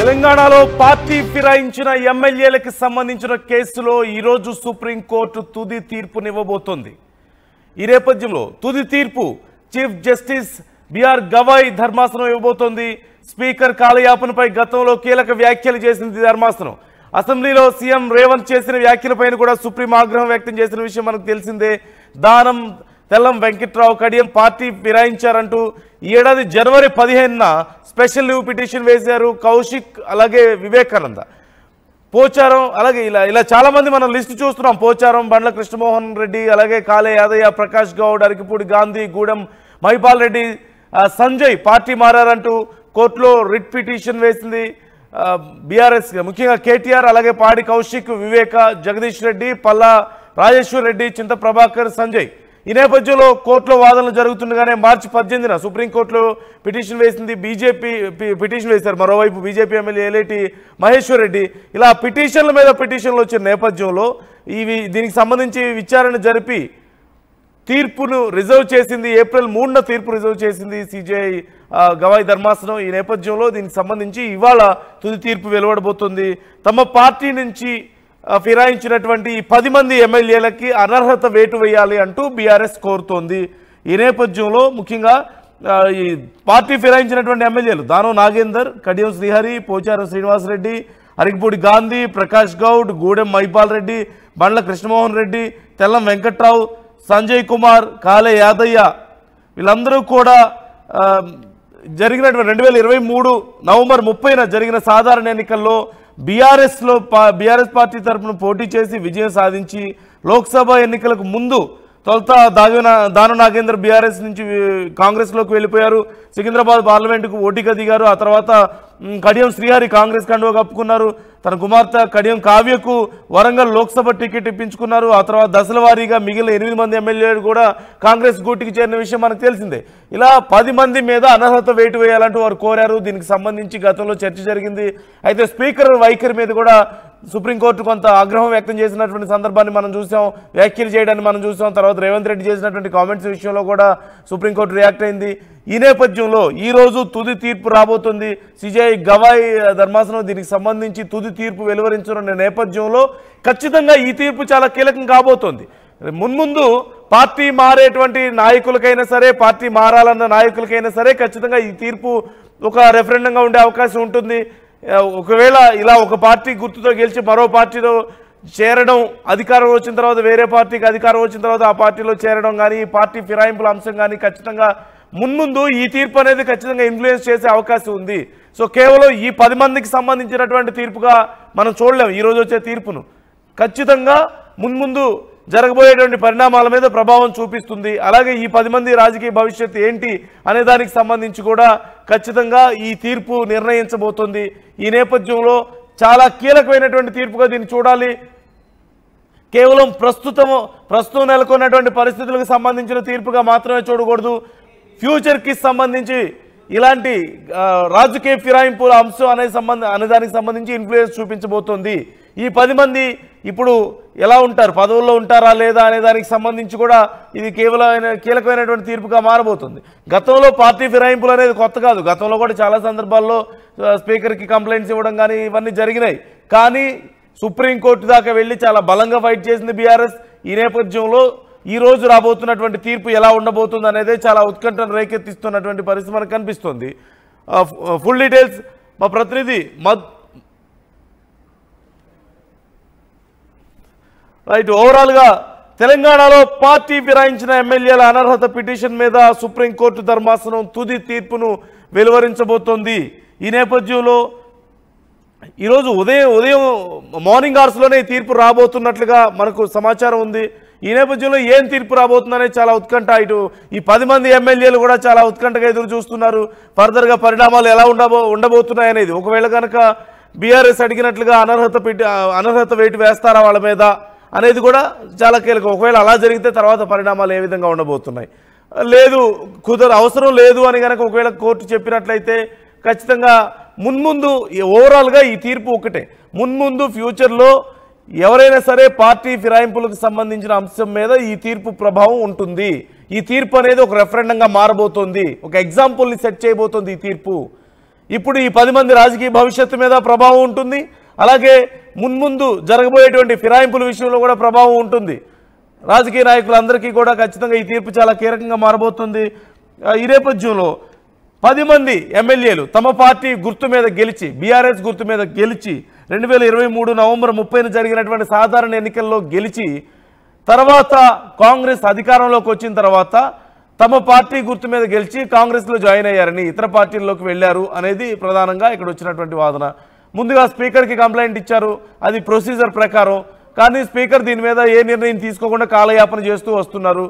తెలంగాణలో పార్టీ ఫిరాయించిన ఎమ్మెల్యేలకు సంబంధించిన కేసులో ఈరోజు సుప్రీంకోర్టు తుది తీర్పునివ్వబోతోంది. ఈ నేపథ్యంలో తుది తీర్పు చీఫ్ జస్టిస్ బిఆర్ గవాయ్ ధర్మాసనం ఇవ్వబోతోంది. స్పీకర్ కాలయాపనపై గతంలో కీలక వ్యాఖ్యలు చేసింది ధర్మాసనం. అసెంబ్లీలో సీఎం రేవంత్ చేసిన వ్యాఖ్యలపైన కూడా సుప్రీం ఆగ్రహం వ్యక్తం చేసిన విషయం మనకు తెలిసిందే. దానం తెల్లం వెంకట్రావు కడియం పార్టీ ఫిరాయించారంటూ ఈ ఏడాది జనవరి 15న స్పెషల్ లీవ్ పిటిషన్ వేశారు. కౌశిక్ అలాగే వివేకానంద, పోచారం, అలాగే ఇలా చాలా మంది మనం లిస్టు చూస్తున్నాం. పోచారం, బండ్ల కృష్ణమోహన్ రెడ్డి, అలాగే కాలే యాదయ్య, ప్రకాష్ గౌడ్, అరికిపూడి గాంధీ, గూడెం మహిపాల్ రెడ్డి, సంజయ్ పార్టీ మారారంటూ కోర్టులో రిట్ పిటిషన్ వేసింది బీఆర్ఎస్. ముఖ్యంగా కేటీఆర్, అలాగే పాడి కౌశిక్, వివేక, జగదీష్ రెడ్డి, పల్లా రాజేశ్వర్ రెడ్డి, చింత ప్రభాకర్, సంజయ్. ఈ నేపథ్యంలో కోర్టులో వాదనలు జరుగుతుండగానే మార్చి 18న సుప్రీంకోర్టులో పిటిషన్ వేసింది. బీజేపీ పిటిషన్ వేశారు. మరోవైపు బీజేపీ ఎమ్మెల్యే ఏలేటి మహేశ్వర్ రెడ్డి. ఇలా పిటిషన్ల మీద పిటిషన్లు వచ్చిన నేపథ్యంలో దీనికి సంబంధించి విచారణ జరిపి తీర్పును రిజర్వ్ చేసింది. ఏప్రిల్ 3న తీర్పు రిజర్వ్ చేసింది సిజేఐ గవాయ్ ధర్మాసనం. ఈ నేపథ్యంలో దీనికి సంబంధించి ఇవాళ తుది తీర్పు వెలువడబోతుంది. తమ పార్టీ నుంచి ఫిరాయించినటువంటి ఈ 10 మంది ఎమ్మెల్యేలకి అనర్హత వేటు వేయాలి అంటూ బీఆర్ఎస్ కోరుతోంది. ఈ నేపథ్యంలో ముఖ్యంగా ఈ పార్టీ ఫిరాయించినటువంటి ఎమ్మెల్యేలు దానం నాగేందర్, కడియం శ్రీహరి, పోచారం శ్రీనివాసరెడ్డి, అరికిపూడి గాంధీ, ప్రకాష్ గౌడ్, గూడెం మహిపాల్ రెడ్డి, బండ్ల కృష్ణమోహన్ రెడ్డి, తెల్లం వెంకట్రావు, సంజయ్ కుమార్, కాలే యాదయ్య, వీళ్ళందరూ కూడా జరిగినటువంటి 2023 నవంబర్ 30న జరిగిన సాధారణ ఎన్నికల్లో బీఆర్ఎస్ పార్టీ తరఫున పోటీ చేసి విజయం సాధించి లోక్సభ ఎన్నికలకు ముందు తొలుత దానం నాగేందర్ బీఆర్ఎస్ నుంచి కాంగ్రెస్లోకి వెళ్ళిపోయారు. సికింద్రాబాద్ పార్లమెంటుకు ఓటిగా దిగారు. ఆ తర్వాత కడియం శ్రీహరి కాంగ్రెస్ కండువా కప్పుకున్నారు. తన కుమార్తె కడియం కావ్యకు వరంగల్ లోక్సభ టికెట్ ఇప్పించుకున్నారు. ఆ తర్వాత దశల వారీగా మిగిలిన 8 మంది ఎమ్మెల్యేలు కూడా కాంగ్రెస్ గూటికి చేరిన విషయం మనకు తెలిసిందే. ఇలా 10 మంది మీద అనర్హత వేటు వేయాలంటూ వారు కోరారు. దీనికి సంబంధించి గతంలో చర్చ జరిగింది. అయితే స్పీకర్ వైఖరి మీద కూడా సుప్రీంకోర్టు కొంత ఆగ్రహం వ్యక్తం చేసినటువంటి సందర్భాన్ని మనం చూసాం. వ్యాఖ్యలు చేయడాన్ని మనం చూసాం. తర్వాత రేవంత్ రెడ్డి చేసినటువంటి కామెంట్స్ విషయంలో కూడా సుప్రీంకోర్టు రియాక్ట్ అయింది. ఈ నేపథ్యంలో ఈరోజు తుది తీర్పు రాబోతుంది. సిజేఐ గవాయ్ ధర్మాసనం దీనికి సంబంధించి తుది తీర్పు వెలువరించనున్న నేపథ్యంలో ఖచ్చితంగా ఈ తీర్పు చాలా కీలకం కాబోతోంది. మున్ముందు పార్టీ మారేటువంటి నాయకులకైనా సరే, పార్టీ మారాలన్న నాయకులకైనా సరే ఖచ్చితంగా ఈ తీర్పు ఒక రెఫరెండంగా ఉండే అవకాశం ఉంటుంది. ఒకవేళ ఇలా ఒక పార్టీ గుర్తుతో గెలిచి మరో పార్టీలో చేరడం, అధికారం వచ్చిన తర్వాత వేరే పార్టీకి అధికారం వచ్చిన తర్వాత ఆ పార్టీలో చేరడం కానీ, ఈ పార్టీ ఫిరాయింపుల అంశం కానీ ఖచ్చితంగా మున్ముందు ఈ తీర్పు అనేది ఖచ్చితంగా ఇన్ఫ్లుయెన్స్ చేసే అవకాశం ఉంది. సో కేవలం ఈ 10 మందికి సంబంధించినటువంటి తీర్పుగా మనం చూడలేము ఈరోజు వచ్చే తీర్పును. ఖచ్చితంగా మున్ముందు జరగబోయేటువంటి పరిణామాల మీద ప్రభావం చూపిస్తుంది. అలాగే ఈ 10 మంది రాజకీయ భవిష్యత్తు ఏంటి అనే దానికి సంబంధించి కూడా ఖచ్చితంగా ఈ తీర్పు నిర్ణయించబోతుంది. ఈ నేపథ్యంలో చాలా కీలకమైనటువంటి తీర్పుగా దీన్ని చూడాలి. కేవలం ప్రస్తుతం నెలకొన్నటువంటి పరిస్థితులకు సంబంధించిన తీర్పుగా మాత్రమే చూడకూడదు. ఫ్యూచర్కి సంబంధించి ఇలాంటి రాజకీయ ఫిరాయింపుల అంశం అనే దానికి సంబంధించి ఇన్ఫ్లుయెన్స్ చూపించబోతోంది. ఈ 10 మంది ఇప్పుడు ఎలా ఉంటారు, పదవుల్లో ఉంటారా లేదా అనే దానికి సంబంధించి కూడా ఇది కీలకమైనటువంటి తీర్పుగా మారబోతుంది. గతంలో పార్టీ ఫిరాయింపులు అనేది కొత్త కాదు. గతంలో కూడా చాలా సందర్భాల్లో స్పీకర్కి కంప్లైంట్స్ ఇవ్వడం కానీ ఇవన్నీ జరిగినాయి. కానీ సుప్రీంకోర్టు దాకా వెళ్ళి చాలా బలంగా ఫైట్ చేసింది బీఆర్ఎస్. ఈ నేపథ్యంలో ఈ రోజు రాబోతున్నటువంటి తీర్పు ఎలా ఉండబోతుంది అనేది చాలా ఉత్కంఠను రేకెత్తిస్తున్నటువంటి పరిస్థితి మనకు కనిపిస్తుంది. ఫుల్ డీటెయిల్స్ మా ప్రతినిధి రైట్. ఓవరాల్గా తెలంగాణలో పార్టీ ఫిరాయించిన ఎమ్మెల్యేల అనర్హత పిటిషన్ మీద సుప్రీంకోర్టు ధర్మాసనం తుది తీర్పును వెలువరించబోతోంది. ఈ నేపథ్యంలో ఈరోజు ఉదయం మార్నింగ్ అవర్స్లోనే ఈ తీర్పు రాబోతున్నట్లుగా మనకు సమాచారం ఉంది. ఈ నేపథ్యంలో ఏం తీర్పు రాబోతుందనేది చాలా ఉత్కంఠ. ఇటు ఈ 10 మంది ఎమ్మెల్యేలు కూడా చాలా ఉత్కంఠగా ఎదురు చూస్తున్నారు. ఫర్దర్గా పరిణామాలు ఎలా ఉండబోతున్నాయి అనేది. ఒకవేళ కనుక బీఆర్ఎస్ అడిగినట్లుగా అనర్హత వేటు వేస్తారా వాళ్ళ మీద అనేది కూడా చాలా కీలకం. ఒకవేళ అలా జరిగితే తర్వాత పరిణామాలు ఏ విధంగా ఉండబోతున్నాయి, లేదు అవసరం లేదు అని కనుక ఒకవేళ కోర్టు చెప్పినట్లయితే ఖచ్చితంగా మున్ముందు ఓవరాల్గా ఈ తీర్పు ఒకటే. మున్ముందు ఫ్యూచర్లో ఎవరైనా సరే పార్టీ ఫిరాయింపులకు సంబంధించిన అంశం మీద ఈ తీర్పు ప్రభావం ఉంటుంది. ఈ తీర్పు అనేది ఒక రెఫరెండంగా మారబోతోంది, ఒక ఎగ్జాంపుల్ని సెట్ చేయబోతోంది ఈ తీర్పు. ఇప్పుడు ఈ 10 మంది రాజకీయ భవిష్యత్తు మీద ప్రభావం ఉంటుంది. అలాగే మున్ముందు జరగబోయేటువంటి ఫిరాయింపుల విషయంలో కూడా ప్రభావం ఉంటుంది. రాజకీయ నాయకులందరికీ కూడా ఖచ్చితంగా ఈ తీర్పు చాలా కీలకంగా మారబోతుంది. ఈ నేపథ్యంలో 10 మంది ఎమ్మెల్యేలు తమ పార్టీ గుర్తు మీద గెలిచి, బీఆర్ఎస్ గుర్తు మీద గెలిచి 2023 నవంబర్ 30న జరిగినటువంటి సాధారణ ఎన్నికల్లో గెలిచి తర్వాత కాంగ్రెస్ అధికారంలోకి వచ్చిన తర్వాత తమ పార్టీ గుర్తు మీద గెలిచి కాంగ్రెస్లో జాయిన్ అయ్యారని, ఇతర పార్టీల్లోకి వెళ్ళారు అనేది ప్రధానంగా ఇక్కడ వచ్చినటువంటి వాదన. ముందుగా స్పీకర్కి కంప్లైంట్ ఇచ్చారు, అది ప్రొసీజర్ ప్రకారం. కానీ స్పీకర్ దీని మీద ఏ నిర్ణయం తీసుకోకుండా కాలయాపన చేస్తూ వస్తున్నారు.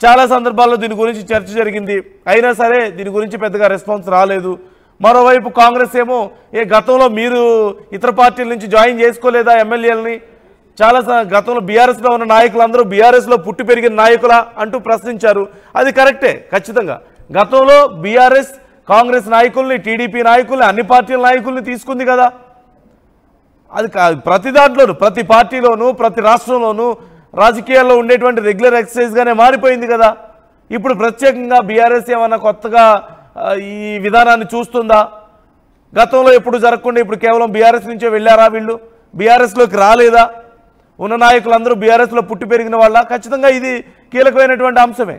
చాలా సందర్భాల్లో దీని గురించి చర్చ జరిగింది, అయినా సరే దీని గురించి పెద్దగా రెస్పాన్స్ రాలేదు. మరోవైపు కాంగ్రెస్ ఏమో గతంలో మీరు ఇతర పార్టీల నుంచి జాయిన్ చేసుకోలేదా ఎమ్మెల్యేలని, చాలా గతంలో బీఆర్ఎస్లో ఉన్న నాయకులందరూ బీఆర్ఎస్లో పుట్టి పెరిగిన నాయకులా అంటూ ప్రశ్నించారు. అది కరెక్టే, ఖచ్చితంగా గతంలో బీఆర్ఎస్ కాంగ్రెస్ నాయకుల్ని, టీడీపీ నాయకుల్ని, అన్ని పార్టీల నాయకుల్ని తీసుకుంది కదా. అది ప్రతి దాంట్లోనూ, ప్రతి పార్టీలోనూ, ప్రతి రాష్ట్రంలోనూ రాజకీయాల్లో ఉండేటువంటి రెగ్యులర్ ఎక్సర్సైజ్గానే మారిపోయింది కదా. ఇప్పుడు ప్రత్యేకంగా బీఆర్ఎస్ ఏమన్నా కొత్తగా ఈ విధానాన్ని చూస్తుందా? గతంలో ఎప్పుడు జరగకుండా ఇప్పుడు కేవలం బీఆర్ఎస్ నుంచే వెళ్ళారా వీళ్ళు? బీఆర్ఎస్లోకి రాలేదా? ఉన్న నాయకులందరూ బీఆర్ఎస్లో పుట్టి పెరిగిన వాళ్ళ? ఖచ్చితంగా ఇది కీలకమైనటువంటి అంశమే.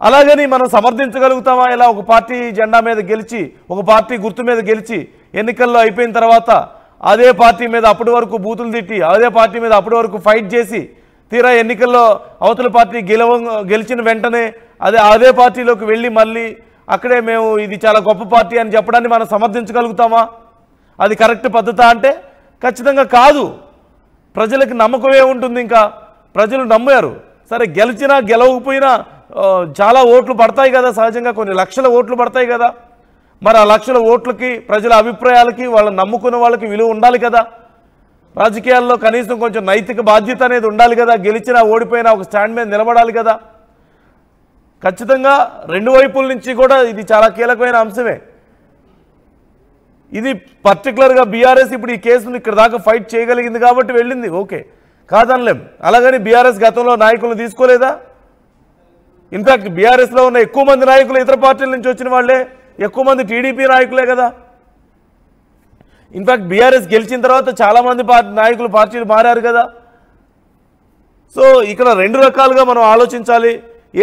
అలాగని మనం సమర్థించగలుగుతామా? ఇలా ఒక పార్టీ జెండా మీద గెలిచి, ఒక పార్టీ గుర్తు మీద గెలిచి ఎన్నికల్లో అయిపోయిన తర్వాత అదే పార్టీ మీద అప్పటి వరకు బూతులు తిట్టి, అదే పార్టీ మీద అప్పటి వరకు ఫైట్ చేసి, తీరా ఎన్నికల్లో అవతల పార్టీ గెలిచిన వెంటనే అదే పార్టీలోకి వెళ్ళి మళ్ళీ అక్కడే మేము ఇది చాలా గొప్ప పార్టీ అని చెప్పడాన్ని మనం సమర్థించగలుగుతామా? అది కరెక్ట్ పద్ధత అంటే ఖచ్చితంగా కాదు. ప్రజలకు నమ్మకమే ఉంటుంది. ఇంకా ప్రజలు నమ్మారు. సరే, గెలిచినా గెలవకపోయినా చాలా ఓట్లు పడతాయి కదా, సహజంగా కొన్ని లక్షల ఓట్లు పడతాయి కదా. మరి ఆ లక్షల ఓట్లకి, ప్రజల అభిప్రాయాలకి, వాళ్ళని నమ్ముకున్న వాళ్ళకి విలువ ఉండాలి కదా. రాజకీయాల్లో కనీసం కొంచెం నైతిక బాధ్యత అనేది ఉండాలి కదా. గెలిచినా ఓడిపోయినా ఒక స్టాండ్ మీద నిలబడాలి కదా. ఖచ్చితంగా రెండు వైపుల నుంచి కూడా ఇది చాలా కీలకమైన అంశమే. ఇది పర్టికులర్గా బీఆర్ఎస్ ఇప్పుడు ఈ కేసును ఇక్కడ దాకా ఫైట్ చేయగలిగింది కాబట్టి వెళ్ళింది, ఓకే, కాదనలేం. అలాగని బీఆర్ఎస్ గతంలో నాయకులను తీసుకోలేదా? ఇన్ఫాక్ట్ బీఆర్ఎస్లో ఉన్న ఎక్కువ మంది నాయకులు ఇతర పార్టీల నుంచి వచ్చిన వాళ్ళే, ఎక్కువ మంది టీడీపీ నాయకులే కదా. ఇన్ఫాక్ట్ బీఆర్ఎస్ గెలిచిన తర్వాత చాలామంది నాయకులు పార్టీలు మారారు కదా. సో ఇక్కడ రెండు రకాలుగా మనం ఆలోచించాలి.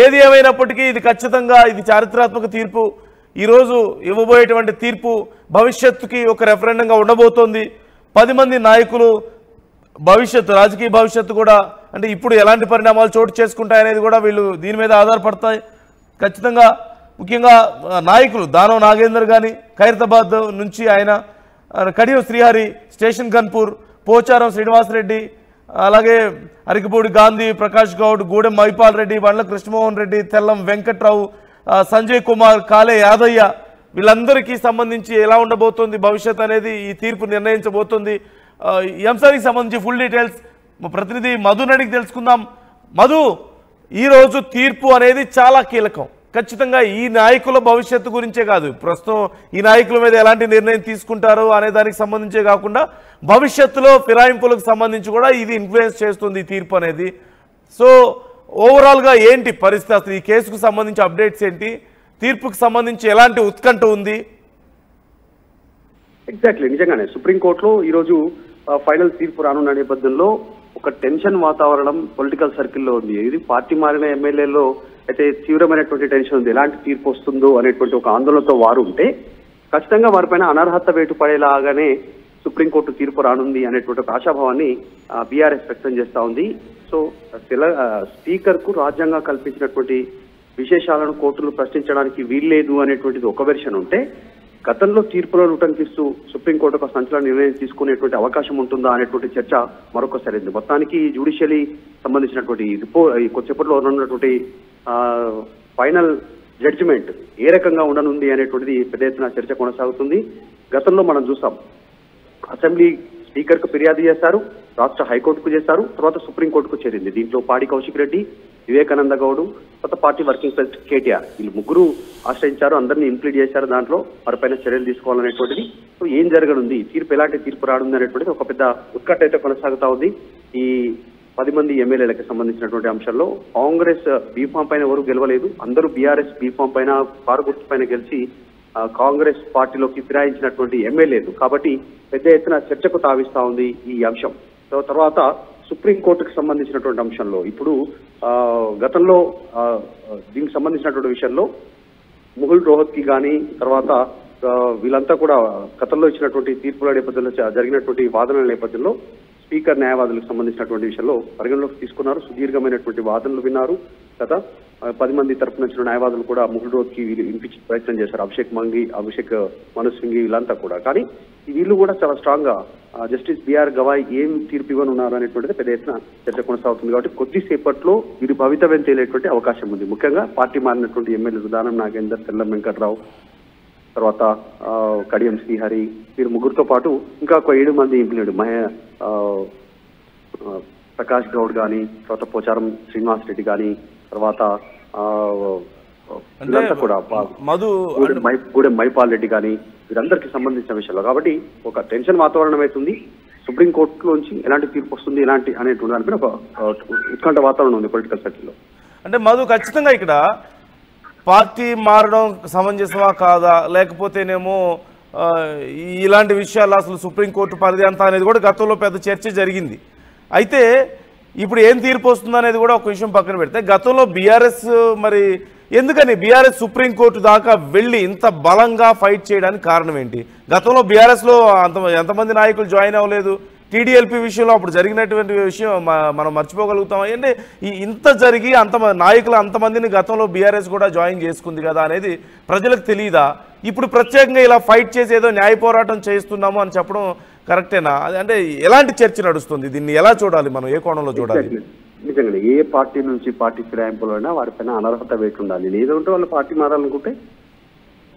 ఏది ఏమైనప్పటికీ ఇది ఖచ్చితంగా ఇది చారిత్రాత్మక తీర్పు. ఈరోజు ఇవ్వబోయేటువంటి తీర్పు భవిష్యత్తుకి ఒక రెఫరెండంగా ఉండబోతోంది. 10 మంది నాయకులు భవిష్యత్తు, రాజకీయ భవిష్యత్తు కూడా, అంటే ఇప్పుడు ఎలాంటి పరిణామాలు చోటు చేసుకుంటాయనేది కూడా వీళ్ళు దీని మీద ఆధారపడతాయి. ఖచ్చితంగా ముఖ్యంగా నాయకులు దానం నాగేందర్ కానీ, ఖైరతాబాద్ నుంచి ఆయన, కడియం శ్రీహరి, స్టేషన్ గన్పూర్, పోచారం శ్రీనివాసరెడ్డి, అలాగే అరికపూడి గాంధీ, ప్రకాష్ గౌడ్, గూడెం మైపాల్ రెడ్డి, బండ్ల కృష్ణమోహన్ రెడ్డి, తెల్లం వెంకట్రావు, సంజయ్ కుమార్, కాలే యాదయ్య, వీళ్ళందరికీ సంబంధించి ఎలా ఉండబోతోంది భవిష్యత్ అనేది ఈ తీర్పు నిర్ణయించబోతోంది. ఈ అంశానికి సంబంధించి ఫుల్ డీటెయిల్స్ మా ప్రతినిధి మధుని అడిగి తెలుసుకుందాం. మధు, ఈరోజు తీర్పు అనేది చాలా కీలకం. ఖచ్చితంగా ఈ నాయకుల భవిష్యత్తు గురించే కాదు, ప్రస్తుతం ఈ నాయకుల మీద ఎలాంటి నిర్ణయం తీసుకుంటారు అనే దానికి సంబంధించే కాకుండా భవిష్యత్తులో ఫిరాయింపులకు సంబంధించి కూడా ఇది ఇన్ఫ్లుయెన్స్ చేస్తుంది ఈ తీర్పు అనేది. సో ఓవరాల్గా ఏంటి పరిస్థితి, అసలు ఈ కేసుకు సంబంధించి అప్డేట్స్ ఏంటి, తీర్పుకు సంబంధించి ఎలాంటి ఉత్కంఠ ఉంది? ఎగ్జాక్ట్లీ, నిజంగానే సుప్రీంకోర్టులో ఈరోజు ఫైనల్ తీర్పు రానున్న నేపథ్యంలో ఒక టెన్షన్ వాతావరణం పొలిటికల్ సర్కిల్లో ఉంది. ఇది పార్టీ మారిన ఎమ్మెల్యేలో అయితే తీవ్రమైనటువంటి టెన్షన్ ఉంది. ఎలాంటి తీర్పు వస్తుందో అనేటువంటి ఒక ఆందోళనతో వారు ఉంటే, ఖచ్చితంగా వారిపైన అనర్హత వేటు పడేలాగానే సుప్రీంకోర్టు తీర్పు రానుంది అనేటువంటి ఒక ఆశాభావాన్ని బీఆర్ఎస్ వ్యక్తం చేస్తా ఉంది. సో స్పీకర్ కు రాజ్యాంగం కల్పించినటువంటి విశేషాలను కోర్టులు ప్రశ్నించడానికి వీల్లేదు అనేటువంటిది ఒక వెర్షన్ ఉంటే, గతంలో తీర్పులను ఉటంకిస్తూ సుప్రీంకోర్టు ఒక సంచలన నిర్ణయం తీసుకునేటువంటి అవకాశం ఉంటుందా అనేటువంటి చర్చ మరొకసారి ఉంది. మొత్తానికి జ్యుడిషియరీ సంబంధించినటువంటి కొద్దిసేపట్లో ఉన్నటువంటి ఫైనల్ జడ్జిమెంట్ ఏ రకంగా ఉండనుంది అనేటువంటిది పెద్ద ఎత్తున చర్చ కొనసాగుతుంది. గతంలో మనం చూసాం, అసెంబ్లీ స్పీకర్ కు ఫిర్యాదు చేశారు, రాష్ట్ర హైకోర్టుకు చేశారు, తర్వాత సుప్రీంకోర్టుకు చేరింది. దీంట్లో పాడి కౌశిక్ రెడ్డి, వివేకానంద గౌడ్, కొత్త పార్టీ వర్కింగ్ ప్రెసిడెంట్ కేటీఆర్, వీళ్ళు ముగ్గురు ఆశ్రయించారు, అందరినీ ఇంప్లీడ్ చేశారు. దాంట్లో వారిపైన చర్యలు తీసుకోవాలనేటువంటిది. సో ఏం జరగనుంది, తీర్పు ఎలాంటి తీర్పు రానుంది అనేటువంటిది ఒక పెద్ద ఉత్కంఠ అయితే కొనసాగుతా ఉంది. ఈ 10 మంది ఎమ్మెల్యేలకు సంబంధించినటువంటి అంశాల్లో కాంగ్రెస్ బీఫామ్ పైన ఎవరు గెలవలేదు, అందరూ బీఆర్ఎస్ బీఫామ్ పైన, కారు గుర్తు పైన గెలిచి కాంగ్రెస్ పార్టీలోకి ఫిరాయించినటువంటి ఎమ్మెల్యేలు. కాబట్టి పెద్ద ఎత్తున చర్చకు తావిస్తా ఉంది ఈ అంశం. తర్వాత సుప్రీంకోర్టుకు సంబంధించినటువంటి అంశంలో ఇప్పుడు గతంలో దీనికి సంబంధించినటువంటి విషయంలో ముహుల్ రోహత్కి కానీ తర్వాత వీళ్ళంతా కూడా గతంలో ఇచ్చినటువంటి తీర్పుల నేపథ్యంలో జరిగినటువంటి వాదనల నేపథ్యంలో స్పీకర్ న్యాయవాదులకు సంబంధించినటువంటి విషయంలో పరిగణలోకి తీసుకున్నారు. సుదీర్ఘమైనటువంటి వాదనలు విన్నారు. గత 10 మంది తరఫున వచ్చిన న్యాయవాదులు కూడా ముహుల్ రోహత్కి వినిపించే ప్రయత్నం చేశారు. అభిషేక్ మను సింఘ్వి వీళ్ళంతా కూడా. కానీ వీళ్ళు కూడా చాలా స్ట్రాంగ్ గా జస్టిస్ బిఆర్ గవాయ్ ఏం తీర్పు ఇవ్వనున్నారు అనేటువంటిది పెద్ద ఎత్తున చర్చ కొనసాగుతుంది. కాబట్టి కొద్దిసేపట్లో వీరి భవితవ్యం తేలేటువంటి అవకాశం ఉంది. ముఖ్యంగా పార్టీ మారినటువంటి ఎమ్మెల్యేలు దానం నాగేందర్, తెల్లం వెంకట్రావు, తర్వాత కడియం శ్రీహరి, వీరు ముగ్గురుతో పాటు ఇంకా ఒక 7 మంది ఎంపీలు ప్రకాష్ గౌడ్ కానీ, తర్వాత పోచారం శ్రీనివాస్ రెడ్డి కానీ, తర్వాత కూడా గూడెం మైపాల్ రెడ్డి కానీ, వీరందరికీ సంబంధించిన విషయంలో. కాబట్టి ఒక టెన్షన్ వాతావరణం అవుతుంది. సుప్రీంకోర్టులోంచి ఎలాంటి తీర్పు వస్తుంది ఎలాంటి అనేటువంటి దానిపైన ఒక ఉత్కంఠ వాతావరణం ఉంది పొలిటికల్ సర్కిల్లో. అంటే మధు, ఖచ్చితంగా ఇక్కడ పార్టీ మారడం సమంజసమా కాదా, లేకపోతేనేమో ఇలాంటి విషయాలు అసలు సుప్రీంకోర్టు పరిధి అంతా అనేది కూడా గతంలో పెద్ద చర్చ జరిగింది. అయితే ఇప్పుడు ఏం తీర్పు వస్తుంది అనేది కూడా ఒక విషయం పక్కన పెడితే, గతంలో బీఆర్ఎస్ మరి ఎందుకని బీఆర్ఎస్ సుప్రీంకోర్టు దాకా వెళ్ళి ఇంత బలంగా ఫైట్ చేయడానికి కారణం ఏంటి? గతంలో బీఆర్ఎస్లో ఎంతమంది నాయకులు జాయిన్ అవ్వలేదు? టీడీఎల్పీ విషయంలో అప్పుడు జరిగినటువంటి విషయం మనం మర్చిపోగలుగుతాం. అంటే ఇంత జరిగి నాయకులు అంతమందిని గతంలో బీఆర్ఎస్ కూడా జాయిన్ చేసుకుంది కదా అనేది ప్రజలకు తెలియదా? ఇప్పుడు ప్రత్యేకంగా ఇలా ఫైట్ చేసి ఏదో న్యాయ పోరాటం చేస్తున్నాము అని చెప్పడం కరెక్టేనా? అంటే ఎలాంటి చర్చ నడుస్తుంది? దీన్ని ఎలా చూడాలి మనం? ఏ కోణంలో చూడాలి? నిజంగా ఏ పార్టీ నుంచి పార్టీ ఫిరాయింపులైనా వారిపైన అనర్హత వేటు ఉండాలి. లేదంటే వాళ్ళు పార్టీ మారాలనుకుంటే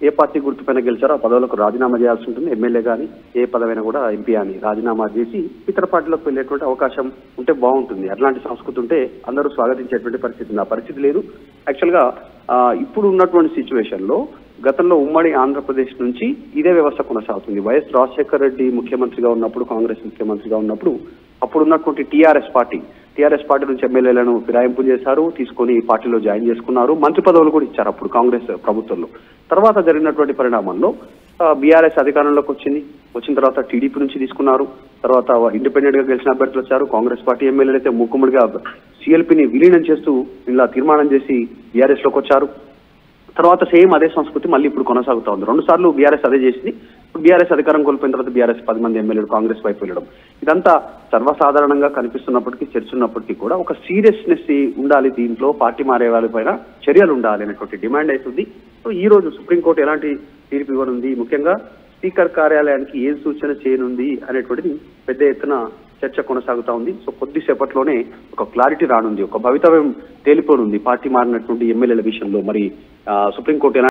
ఏ పార్టీ గుర్తుపైన గెలిచారో ఆ పదవులకు రాజీనామా చేయాల్సి ఉంటుంది. ఎమ్మెల్యే కానీ ఏ పదవైనా కూడా ఎంపీ అని రాజీనామా చేసి ఇతర పార్టీలకు వెళ్ళేటువంటి అవకాశం ఉంటే బాగుంటుంది. అట్లాంటి సంస్కృతి ఉంటే అందరూ స్వాగతించేటువంటి పరిస్థితి ఉంది. ఆ పరిస్థితి లేదు. యాక్చువల్గా ఇప్పుడు ఉన్నటువంటి సిచ్యువేషన్ లో గతంలో ఉమ్మడి ఆంధ్రప్రదేశ్ నుంచి ఇదే వ్యవస్థ కొనసాగుతుంది. వైఎస్ రాజశేఖర రెడ్డి ముఖ్యమంత్రిగా ఉన్నప్పుడు, కాంగ్రెస్ ముఖ్యమంత్రిగా ఉన్నప్పుడు అప్పుడు ఉన్నటువంటి టీఆర్ఎస్ పార్టీ నుంచి ఎమ్మెల్యేలను ఫిరాయింపు చేశారు, తీసుకొని పార్టీలో జాయిన్ చేసుకున్నారు, మంత్రి పదవులు కూడా ఇచ్చారు అప్పుడు కాంగ్రెస్ ప్రభుత్వంలో. తర్వాత జరిగినటువంటి పరిణామంలో బీఆర్ఎస్ అధికారంలోకి వచ్చిన తర్వాత టీడీపీ నుంచి తీసుకున్నారు. తర్వాత ఇండిపెండెంట్ గా గెలిచిన అభ్యర్థులు వచ్చారు. కాంగ్రెస్ పార్టీ ఎమ్మెల్యేలు అయితే మూకుమ్మడిగా సిఎల్పీని విలీనం చేస్తూ ఇలా తీర్మానం చేసి బీఆర్ఎస్ లోకి వచ్చారు. తర్వాత సేమ్ అదే సంస్కృతి మళ్ళీ ఇప్పుడు కొనసాగుతా ఉంది. 2 సార్లు బీఆర్ఎస్ అదే చేసింది. ఇప్పుడు బీఆర్ఎస్ అధికారం కోల్పోయిన తర్వాత బీఆర్ఎస్ 10 మంది ఎమ్మెల్యేలు కాంగ్రెస్ వైపు వెళ్ళడం, ఇదంతా సర్వసాధారణంగా కనిపిస్తున్నప్పటికీ, చర్చ ఉన్నప్పటికీ కూడా ఒక సీరియస్నెస్ ఉండాలి. దీంట్లో పార్టీ మారే వాళ్ళపైన చర్యలు ఉండాలి అనేటువంటి డిమాండ్ అవుతుంది. సో ఈ రోజు సుప్రీంకోర్టు ఎలాంటి తీర్పు ఇవ్వనుంది, ముఖ్యంగా స్పీకర్ కార్యాలయానికి ఏం సూచన చేయనుంది అనేటువంటిది పెద్ద ఎత్తున చర్చ కొనసాగుతా ఉంది. సో కొద్దిసేపట్లోనే ఒక క్లారిటీ రానుంది, ఒక భవితవ్యం తేలిపోనుంది పార్టీ మారినటువంటి ఎమ్మెల్యేల విషయంలో. మరి సుప్రీంకోర్టు